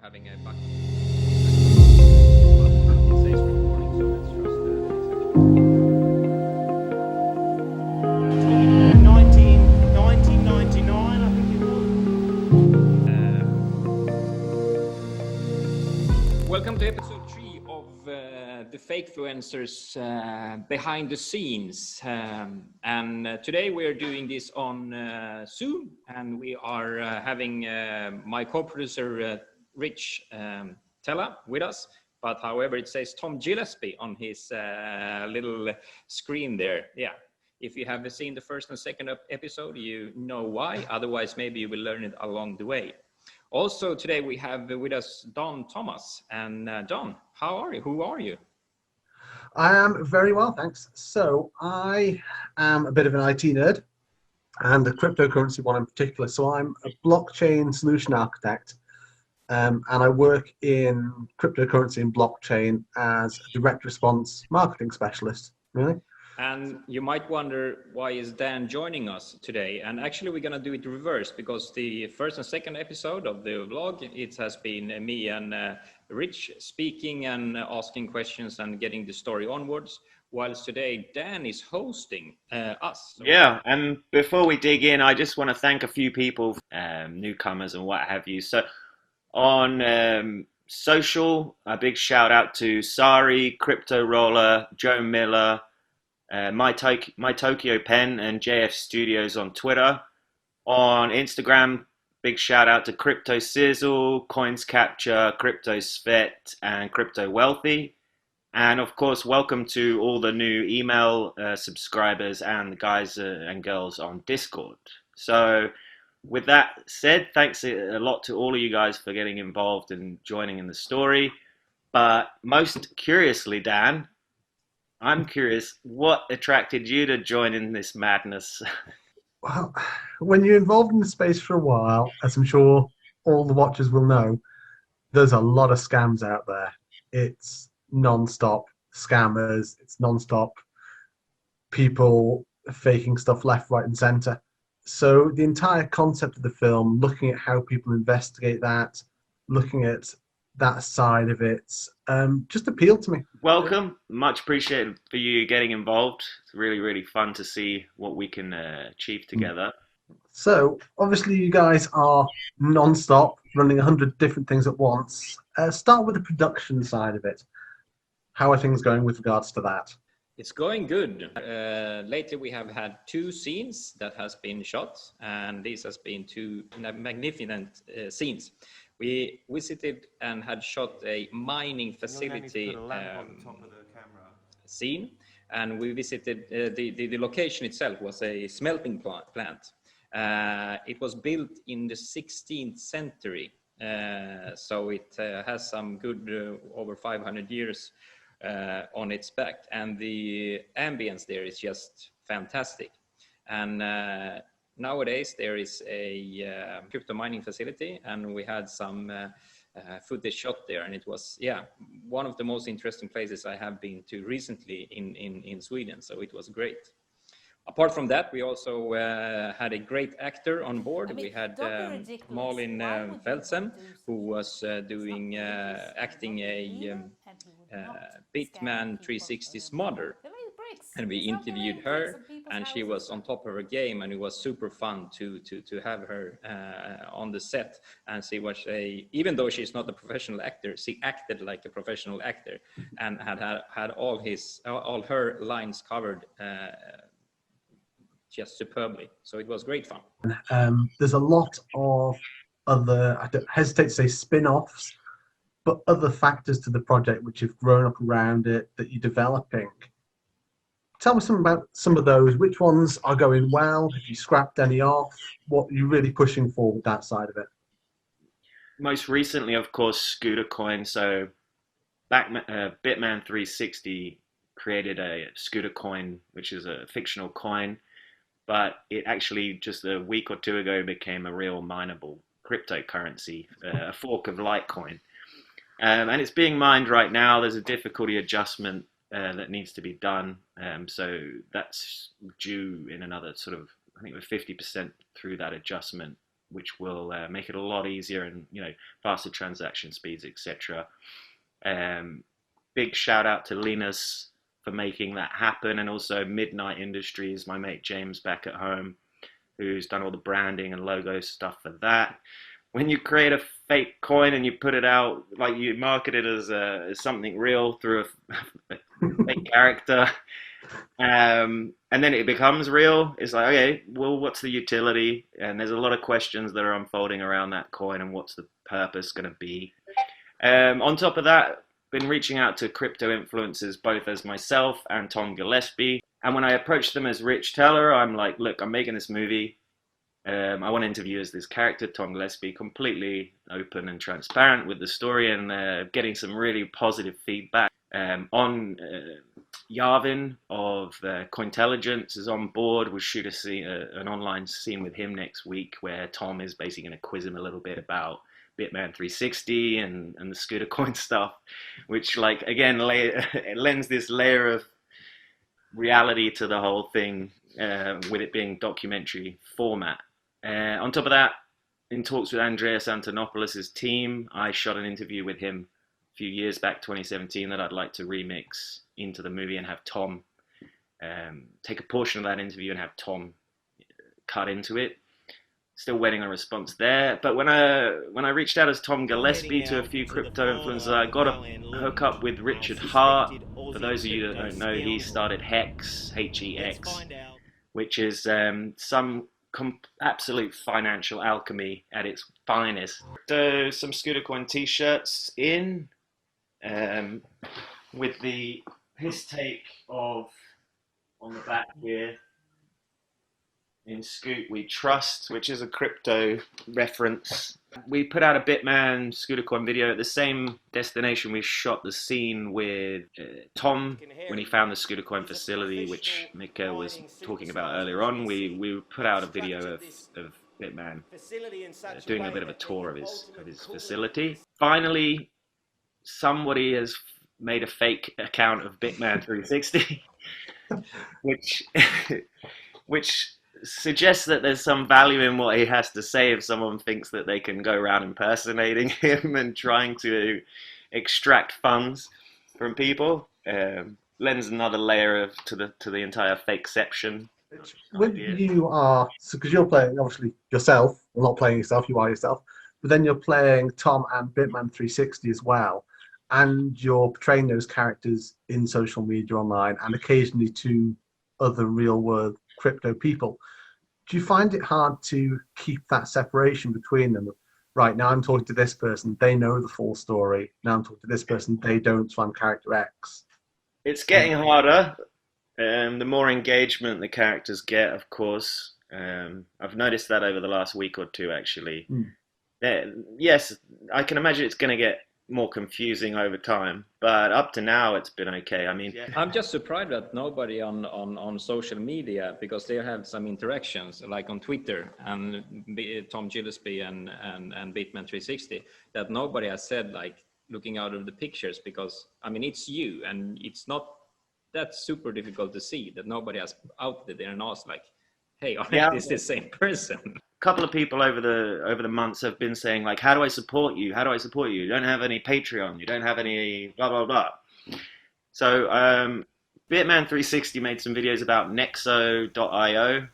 having a backup. It says recording, so let's trust that it's actually. 1999, I think it was. Welcome to episode 3 of the Fakefluencers behind the scenes. And today we are doing this on Zoom, and we are having my co-producer Rich Tella with us. But however, it says Tom Gillespie on his little screen there. Yeah. If you have seen the first and second episode, you know why. Otherwise, maybe you will learn it along the way. Also, today we have with us Don Thomas. And Don, how are you? Who are you? I am very well, thanks. So I am a bit of an IT nerd and a cryptocurrency one in particular. So I'm a blockchain solution architect, and I work in cryptocurrency and blockchain as a direct response marketing specialist, really. And you might wonder, why is Dan joining us today? And actually, we're going to do it reverse, because the first and second episode of the vlog, it has been me and Rich speaking and asking questions and getting the story onwards, whilst today Dan is hosting us. So. Yeah, and before we dig in, I just want to thank a few people, newcomers and what have you. So on social, a big shout out to Sari, Crypto Roller, Joe Miller, My Tokyo Pen, and JF Studios on Twitter. On Instagram, big shout out to Crypto Sizzle, Coins Capture, Crypto Svet, and Crypto Wealthy. And of course, welcome to all the new email subscribers and the guys and girls on Discord. So with that said, thanks a lot to all of you guys for getting involved and joining in the story. But most curiously, Dan, I'm curious, what attracted you to join in this madness? Well, when you're involved in the space for a while, as I'm sure all the watchers will know, there's a lot of scams out there. It's non-stop scammers, it's non-stop people faking stuff left, right, and center. So the entire concept of the film, looking at how people investigate that, looking at that side of it, just appealed to me. Welcome. Much appreciated for you getting involved. It's really, really fun to see what we can achieve together. So obviously you guys are non-stop, running 100 different things at once. Start with the production side of it. How are things going with regards to that? It's going good. Lately we have had 2 scenes that has been shot, and these has been 2 magnificent scenes. We visited and had shot a mining facility scene, and we visited the location itself was a smelting plant. It was built in the 16th century, so it has some good over 500 years on its back, and the ambience there is just fantastic. And nowadays there is a crypto mining facility, and we had some footage shot there, and it was one of the most interesting places I have been to recently in Sweden, so it was great. Apart from that, we also had a great actor on board. We had Malin Feldsen, who was doing acting a Bitman 360's mother. And we interviewed her, and she was on top of her game, and it was super fun to have her on the set. And she was even though she's not a professional actor, she acted like a professional actor and had all her lines covered just superbly. So it was great fun. There's a lot of other, I don't hesitate to say spin-offs, but other factors to the project which have grown up around it that you're developing. Tell me something about some of those. Which ones are going well? Have you scrapped any off? What are you really pushing for with that side of it? Most recently, of course, Scooter Coin. So Bitman 360 created a Scooter Coin, which is a fictional coin, but it actually just a week or 2 ago became a real mineable cryptocurrency, a fork of Litecoin. And it's being mined right now. There's a difficulty adjustment that needs to be done. So that's due in another sort of, I think we're 50% through that adjustment which will make it a lot easier and, you know, faster transaction speeds, etc. Big shout out to Linus for making that happen, and also Midnight Industries, my mate James back at home, who's done all the branding and logo stuff for that. When you create a fake coin and you put it out, like you market it as something real through a fake character, and then it becomes real, it's like, okay, well, what's the utility? And there's a lot of questions that are unfolding around that coin, and what's the purpose going to be? On top of that, been reaching out to crypto influencers, both as myself and Tom Gillespie. And when I approached them as Rich Teller, I'm like, look, I'm making this movie. I want to interview as this character, Tom Gillespie, completely open and transparent with the story, and getting some really positive feedback. On Yavin of Cointelligence is on board. We'll shoot an online scene with him next week, where Tom is basically going to quiz him a little bit about Bitman 360 and the scooter coin stuff, which, like, again, it lends this layer of reality to the whole thing, with it being documentary format. On top of that, in talks with Andreas Antonopoulos' team, I shot an interview with him a few years back, 2017, that I'd like to remix into the movie and have Tom take a portion of that interview and have Tom cut into it. Still waiting on a response there. But when I reached out as Tom Gillespie to a few crypto influencers, I got a hook up with Richard Hart. For those of you that don't know, he started Hex, H-E-X, which is some absolute financial alchemy at its finest. So some Scooter Coin t-shirts in, with his take of, on the back here, in Scoot We Trust, which is a crypto reference. We put out a Bitman Scooter Coin video at the same destination we shot the scene with Tom when he found the Scooter Coin facility, which Mikael was talking about earlier on. We put out a video of Bitman doing a bit of a tour of his facility. Finally, somebody has made a fake account of Bitman 360, which suggests that there's some value in what he has to say if someone thinks that they can go around impersonating him and trying to extract funds from people. Lends another layer to the entire fakeception. When you are, because you're playing obviously yourself, well, not playing yourself, you are yourself, but then you're playing Tom and Bitman 360 as well, and you're portraying those characters in social media online and occasionally to other real world crypto people. Do you find it hard to keep that separation between them? Right, now I'm talking to this person, they know the full story. Now I'm talking to this person, they don't, so I'm character X. It's getting harder. The more engagement the characters get, of course. I've noticed that over the last week or two, actually. Yes, I can imagine it's going to get more confusing over time, but up to now it's been okay. I mean, I'm just surprised that nobody on social media, because they have some interactions like on Twitter and Tom Gillespie and Bitman 360, that nobody has said, like, looking out of the pictures, because I mean, it's you, and it's not that super difficult to see that nobody has out there and asked, like, hey, aren't this the same person? A couple of people over the months have been saying, like, how do I support you? How do I support you? You don't have any Patreon. You don't have any blah, blah, blah. So Bitman 360 made some videos about Nexo.io,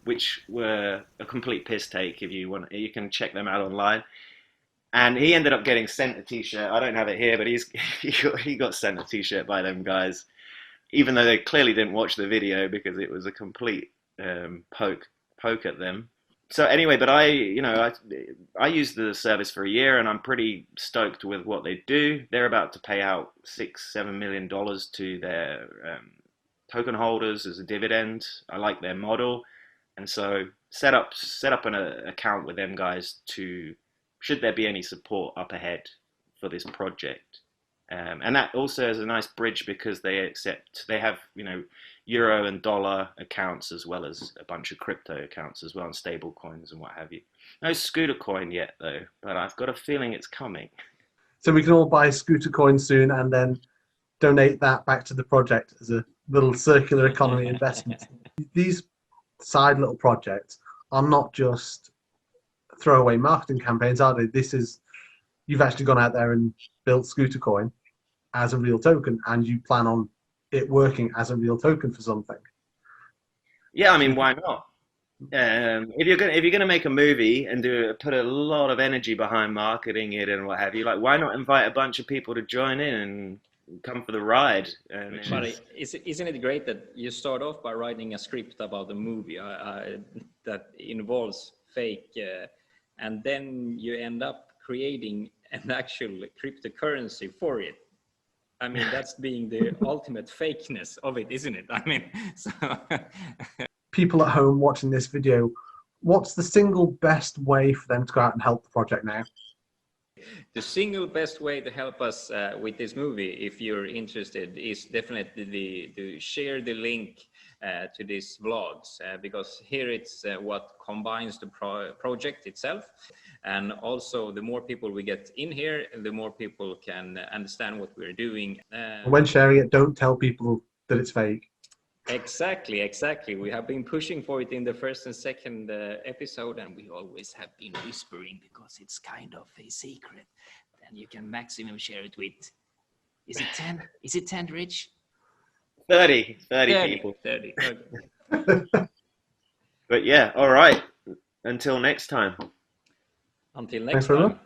which were a complete piss take. If you want, you can check them out online. And he ended up getting sent a t-shirt. I don't have it here, but he got sent a t-shirt by them guys, even though they clearly didn't watch the video because it was a complete poke at them. So anyway, but I used the service for a year, and I'm pretty stoked with what they do. They're about to pay out $6-7 million to their token holders as a dividend. I like their model, and so set up an account with them guys to, should there be any support up ahead for this project. And that also is a nice bridge because they have, euro and dollar accounts as well as a bunch of crypto accounts as well, and stable coins and what have you. No Scooter Coin yet though, but I've got a feeling it's coming. So we can all buy Scooter Coin soon and then donate that back to the project as a little circular economy investment. These side little projects are not just throwaway marketing campaigns, are they? You've actually gone out there and built Scooter Coin as a real token, and you plan on it working as a real token for something. Yeah, I mean, why not? If you're gonna make a movie and put a lot of energy behind marketing it and what have you, like, why not invite a bunch of people to join in and come for the ride? But isn't it great that you start off by writing a script about a movie that involves fake, and then you end up creating an actual cryptocurrency for it? I mean, that's being the ultimate fakeness of it, isn't it? I mean, so People at home watching this video, what's the single best way for them to go out and help the project now? the single best way to help us with this movie, if you're interested, is definitely to share the link to these vlogs, because here it's what combines the project itself. And also, the more people we get in here, the more people can understand what we're doing. When sharing it, don't tell people that it's fake. Exactly. We have been pushing for it in the first and second episode, and we always have been whispering because it's kind of a secret. Then you can maximum share it with, is it 10? Is it 10, Rich? 30 people. 30. Okay. But yeah, all right. Until next time. Until next Thanks, time.